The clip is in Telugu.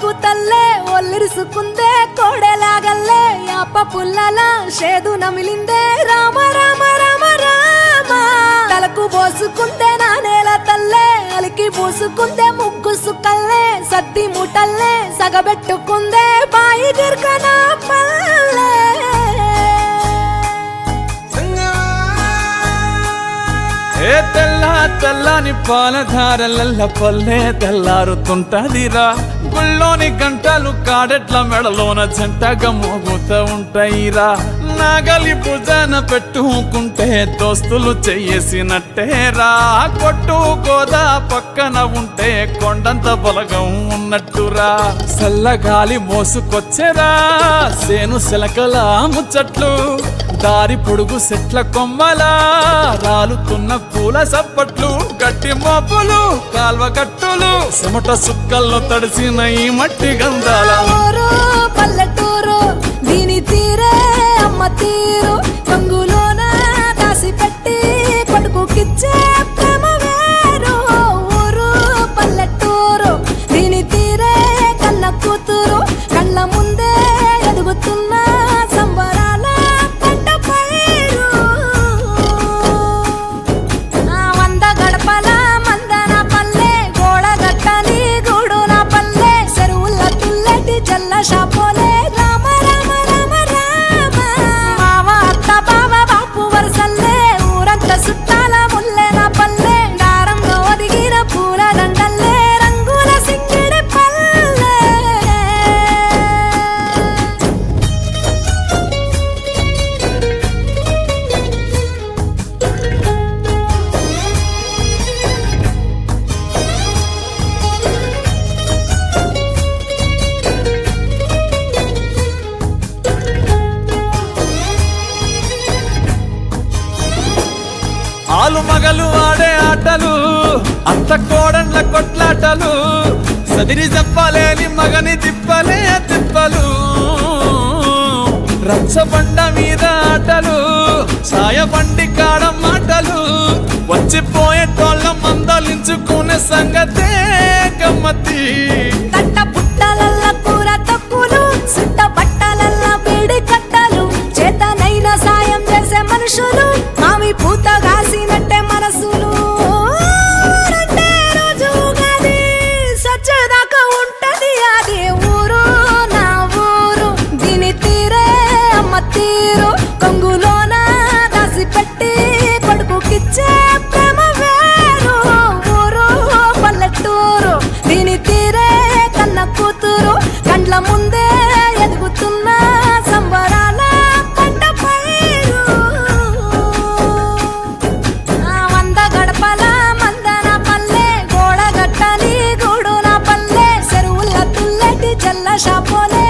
కూతల్లే ఒల్లిరుసుకుందే కోడెలాగల్లే యాప పుల్లల షేదు నమిలిందే రామ రామ రామ రామ తలకు పోసుకుందే నా నేల తల్లే అలికి పూసుకుందే ముగ్గు సుక్కల్లే సద్ది ముటల్లే సగబెట్టుకుందే బాయి గిర్కన పల్లె తెల్ల తెల్లని పాలధారలల్ల పల్లె తెల్లారుతుంటదిరా గుళ్ళోని గంటలు కాడెట్ల మెడలోన జంటగా మోగుతూ ఉంటాయిరా నాగలి భుజాన పెట్టుకుంటే దోస్తులు చెయ్యేసినట్టేరా కొట్టు గోదా పక్కన ఉంటే కొండంత బలగం ఉన్నట్టురా చల్లగాలి మోసుకొచ్చెరా సేను శిలకల ముచ్చట్లు దారి పొడుగు చెట్ల కొమ్మలా రాలుతున్న పూల సప్పట్లు గట్టి మోపులు కాల్వ గట్టులు చెమట సుక్కల్లో తడిసిన ఈ మట్టి గంధాల పల్లెటూరు దీని తీరే అమ్మ తీరు కంగులోన దాసి పెట్టి కొడుకుకిచ్చే ప్రేమ వేరు ఊరు పల్లెటూరు దీని తీరే కన్న కూతురు కళ్ళ ముందే ఎదుగుతున్న సంబరాల పంట పైరు వంద గడపల మందన పల్లె గోడ గట్టని గూడు నా పల్లె చెరువుల తుల్లటి జల్ల షాపోలే రామ రామ రామ రామ మావ అత్త బావ బాపు వరసల్లే ఊరంత సుట్టాల ముల్లె నా పల్లె దారంలో ఒదిగిన పూల దండల్లే రంగుల సింగిడి పల్లె ఆలు మగలు ఆడే ఆటలు అత్త కోడళ్ళ కొట్లాటలు సదిరి చెప్పలేని మగని తిప్పలే తిప్పలు రచ్చబండ మీద ఆటలు సాయబండి కాడ మాటలు వచ్చిపోయేటోళ్ళ మందలించుకునే సంగతే గమ్మతి తట్ట పుట్టలల్ల కూర తక్కులు సుట్ట బట్టలల్ల వేడి కట్టలు చేతనైన సాయం చేసే మనుషులు మామి పూత కాసినట్టే మనసులు రెండే రోజు ఉగాది సచ్చేదాకా ఉంటది అది ఊరు నా ఊరు దీని తీరే అమ్మ తీరు కొంగులోన దాసి పెట్టి కొడుకుకిచ్చే ప్రేమ వేరు ఊరు పల్లెటూరు దీని తీరే కన్న కూతురు కండ్ల ముందే ఎదుగుతున్న సంబరాల పంట పైరు వంద గడపల మందన పల్లె గోడ గట్టని గూడు నా పల్లె చెరువుల తుల్లటి జల్ల షాపోలే